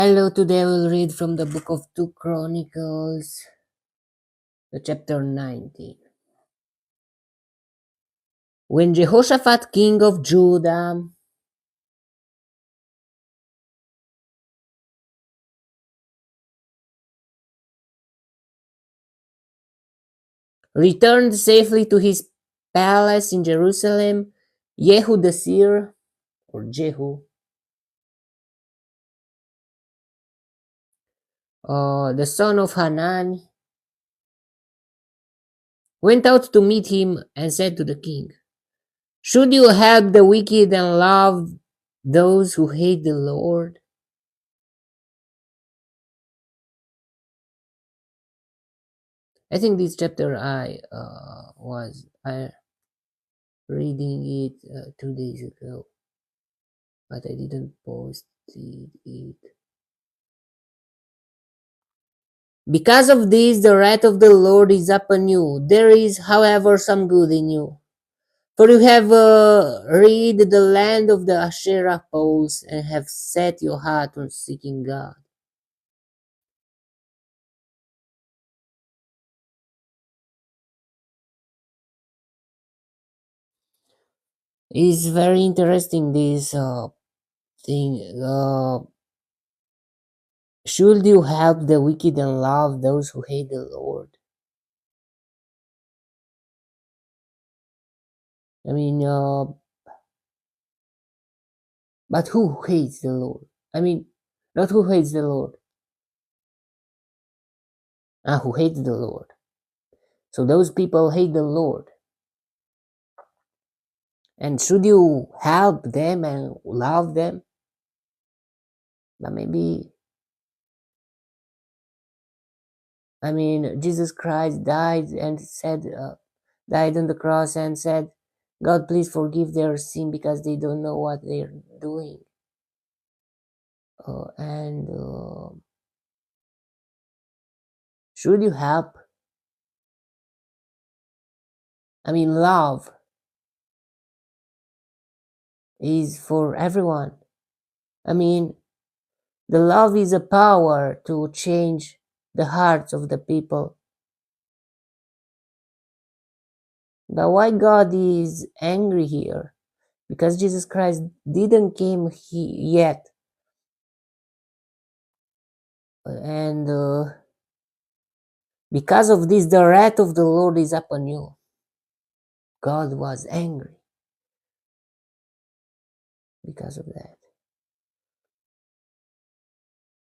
Hello, today I will read from the book of 2 Chronicles, the chapter 19. When Jehoshaphat, king of Judah, returned safely to his palace in Jerusalem, Jehu the seer, or Jehu, the son of Hanan, went out to meet him and said to the king, "Should you help the wicked and love those who hate the Lord?" I think this chapter I reading it 2 days ago, but I didn't post it. Because of this, the wrath of the Lord is upon you. There is, however, some good in you. For you have rid the land of the Asherah poles and have set your heart on seeking God. It's very interesting, this thing. Should you help the wicked and love those who hate the Lord? I mean, but who hates the Lord? I mean, not who hates the Lord. Who hates the Lord. So those people hate the Lord. And should you help them and love them? But maybe, I mean, Jesus Christ died on the cross and said, "God, please forgive their sin because they don't know what they're doing." And should you help? I mean, love is for everyone. I mean, the love is a power to change the hearts of the people. But why God is angry here? Because Jesus Christ didn't came yet, and because of this, the wrath of the Lord is upon you. God was angry because of that.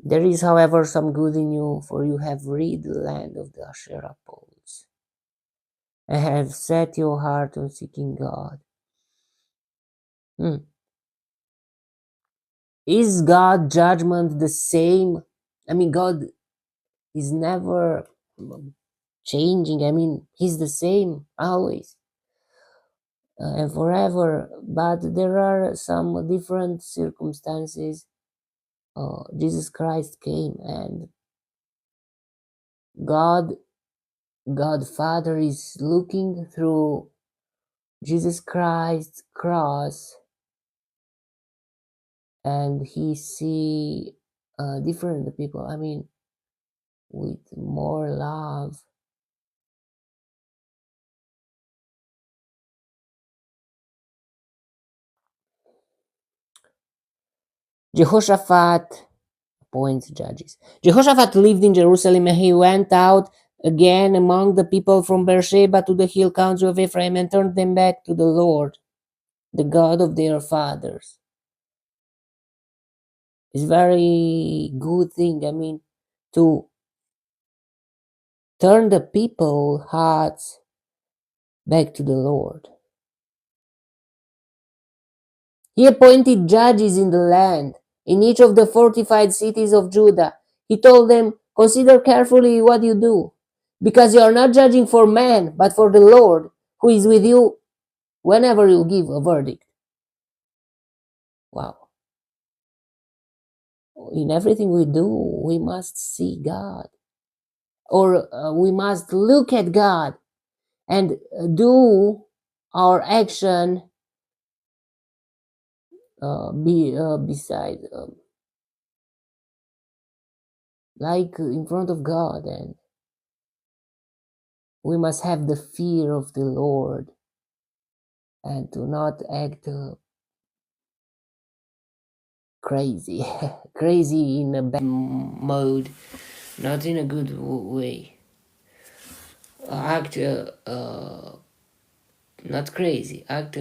There is, however, some good in you, for you have rid the land of the Asherah poles, and have set your heart on seeking God. Is God's judgment the same? I mean, God is never changing. I mean, He's the same always and forever. But there are some different circumstances. Jesus Christ came, and God Father is looking through Jesus Christ's cross, and He see different people. I mean, with more love. Jehoshaphat appoints judges. Jehoshaphat lived in Jerusalem, and he went out again among the people from Beersheba to the hill country of Ephraim and turned them back to the Lord, the God of their fathers. It's very good thing, I mean, to turn the people hearts back to the Lord. He appointed judges in the land, in each of the fortified cities of Judah. He told them, "Consider carefully what you do, because you are not judging for man, but for the Lord, who is with you whenever you give a verdict." Wow. In everything we do, we must see God, or we must look at God and do our action beside like in front of God, and we must have the fear of the Lord and to not act crazy, crazy in a bad mode, not in a good way. Act not crazy, act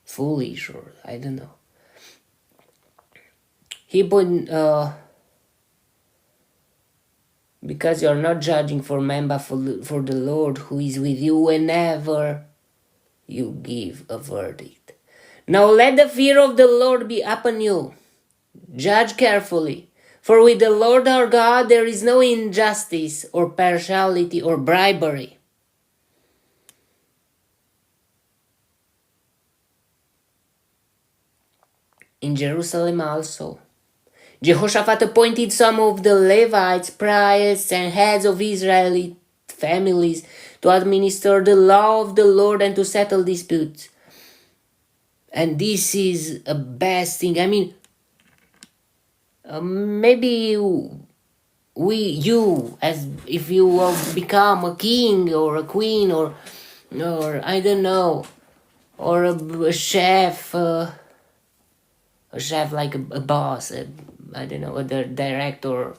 foolish, or I don't know. He put because you're not judging for men but for the Lord who is with you whenever you give a verdict. Now let the fear of the Lord be upon you. Judge carefully, for with the Lord our God there is no injustice or partiality or bribery. In Jerusalem also, Jehoshaphat appointed some of the Levites, priests, and heads of Israeli families to administer the law of the Lord and to settle disputes. And this is a best thing. I mean, maybe you, as if you will become a king or a queen, or I don't know, or a chef, like a boss, I don't know, a director.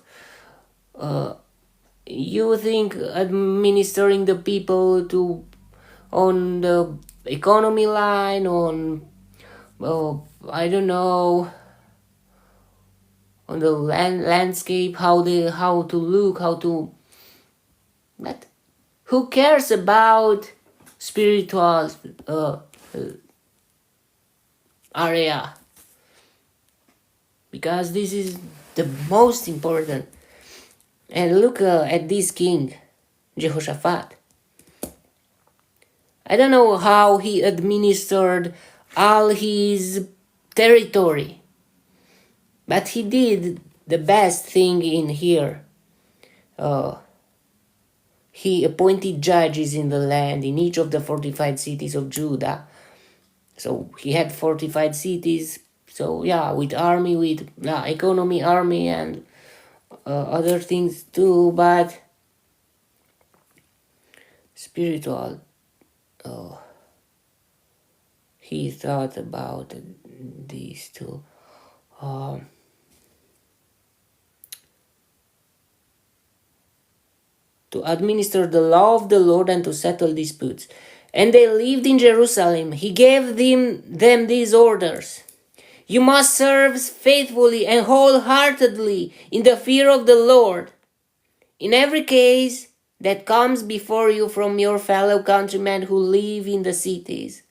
You think administering the people to on the economy line, on I don't know, on the landscape, how to look, how to, but who cares about spiritual area? Because this is the most important. And look at this king, Jehoshaphat. I don't know how he administered all his territory, but he did the best thing in here. He appointed judges in the land in each of the fortified cities of Judah. So he had fortified cities. So yeah, with army, with economy, army, and other things too. But spiritual, he thought about these two. To administer the law of the Lord and to settle disputes. And they lived in Jerusalem. He gave them these orders. You must serve faithfully and wholeheartedly in the fear of the Lord. In every case that comes before you from your fellow countrymen who live in the cities,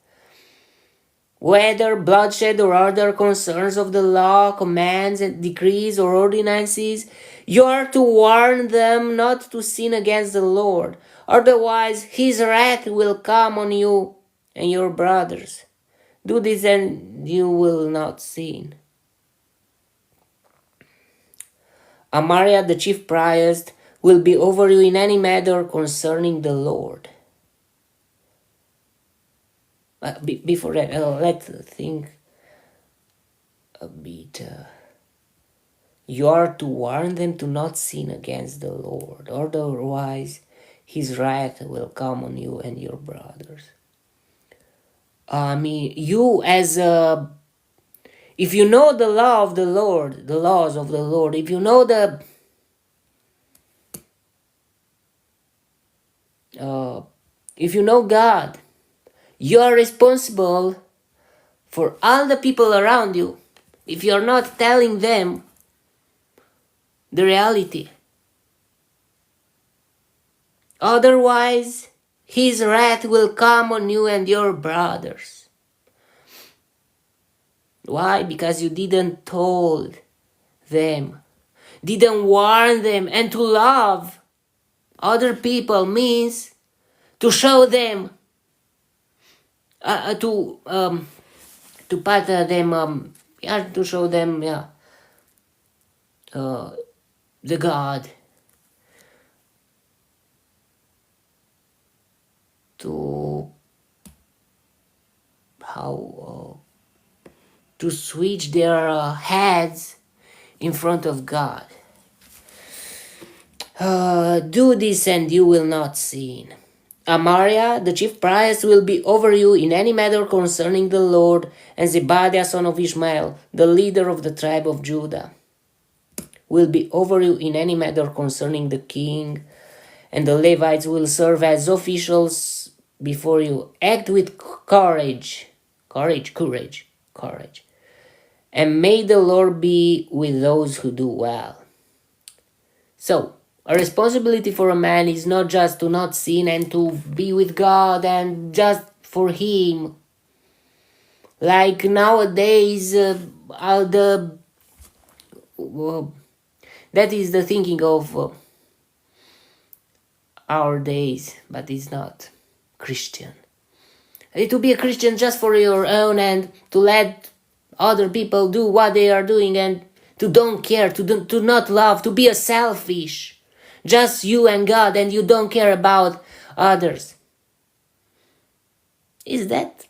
whether bloodshed or other concerns of the law, commands and decrees or ordinances, you are to warn them not to sin against the Lord. Otherwise, his wrath will come on you and your brothers. Do this and you will not sin. Amariah, the chief priest, will be over you in any matter concerning the Lord. Before that, let's think a bit. You are to warn them to not sin against the Lord, otherwise his wrath will come on you and your brothers. I mean, you as a, if you know the law of the Lord, the laws of the Lord, if you know if you know God, you are responsible for all the people around you. If you're not telling them the reality, otherwise his wrath will come on you and your brothers. Why? Because you didn't told them, didn't warn them. And to love other people means to show them, to pat them, to show them, the God, to how to switch their heads in front of God. Do this and you will not sin. Amariah, the chief priest, will be over you in any matter concerning the Lord, and Zebadiah, son of Ishmael, the leader of the tribe of Judah, will be over you in any matter concerning the king, and the Levites will serve as officials before you. Act with courage, and may the Lord be with those who do well. So, a responsibility for a man is not just to not sin and to be with God and just for Him. Like nowadays, that is the thinking of our days, but it's not Christian. To be a Christian just for your own and to let other people do what they are doing and to don't care, to not love, to be a selfish. Just you and God, and you don't care about others. Doesn't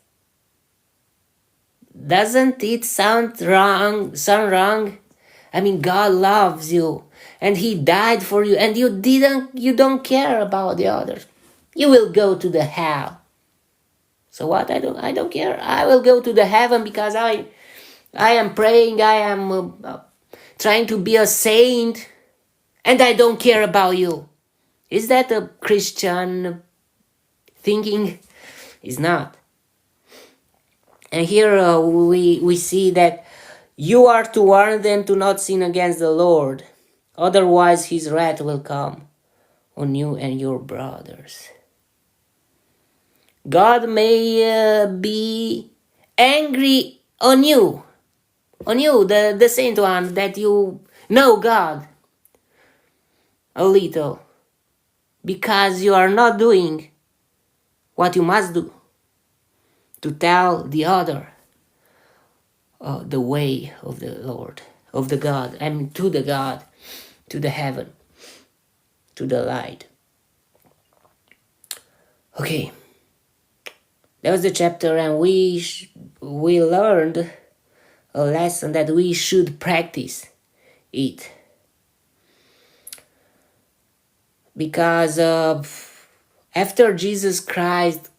it sound wrong? I mean, God loves you and He died for you, and you don't care about the others. You will go to the hell. So what? I don't care. I will go to the heaven because I am praying, I am trying to be a saint, and I don't care about you. Is that a Christian thinking? It's not. And here we see that you are to warn them to not sin against the Lord. Otherwise His wrath will come on you and your brothers. God may be angry on you, the saint one, that you know God a little, because you are not doing what you must do to tell the other the way of the Lord, of the God, to the God, to the heaven, to the light. Okay, that was the chapter, and we learned a lesson that we should practice it, because after Jesus Christ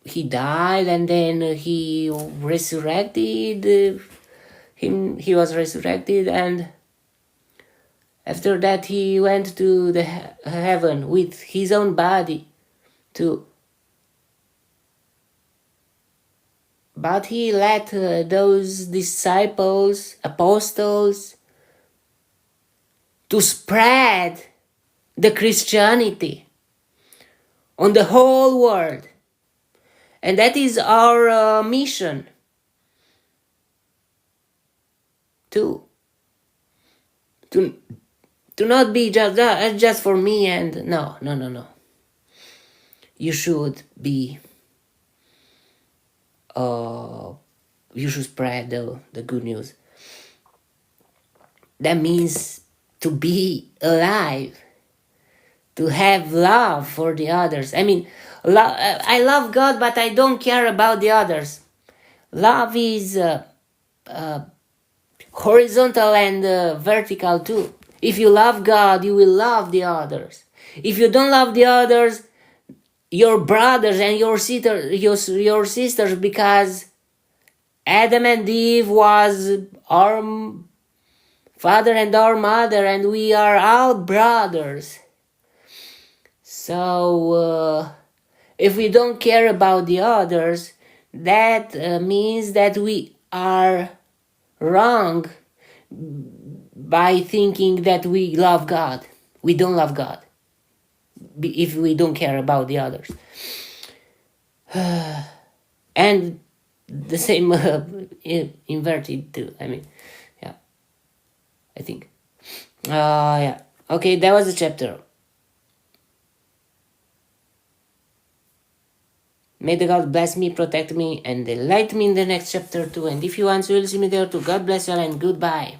He died and then He resurrected. He was resurrected, and after that He went to the heaven with His own body too. But He let those disciples, apostles, to spread the Christianity on the whole world. And that is our mission too. To not be just for me and no. You should be, you should spread the good news. That means to be alive, to have love for the others. I mean, I love God, but I don't care about the others. Love is horizontal and vertical too. If you love God, you will love the others. If you don't love the others, your brothers and your sisters, because Adam and Eve was our father and our mother, and we are all brothers. So if we don't care about the others, that means that we are wrong by thinking that we love God. We don't love God if we don't care about the others. And the same inverted too. I mean, yeah, I think. Yeah. Okay, that was the chapter. May the God bless me, protect me, and delight me in the next chapter too. And if you want, you will see me there too. God bless you all and goodbye.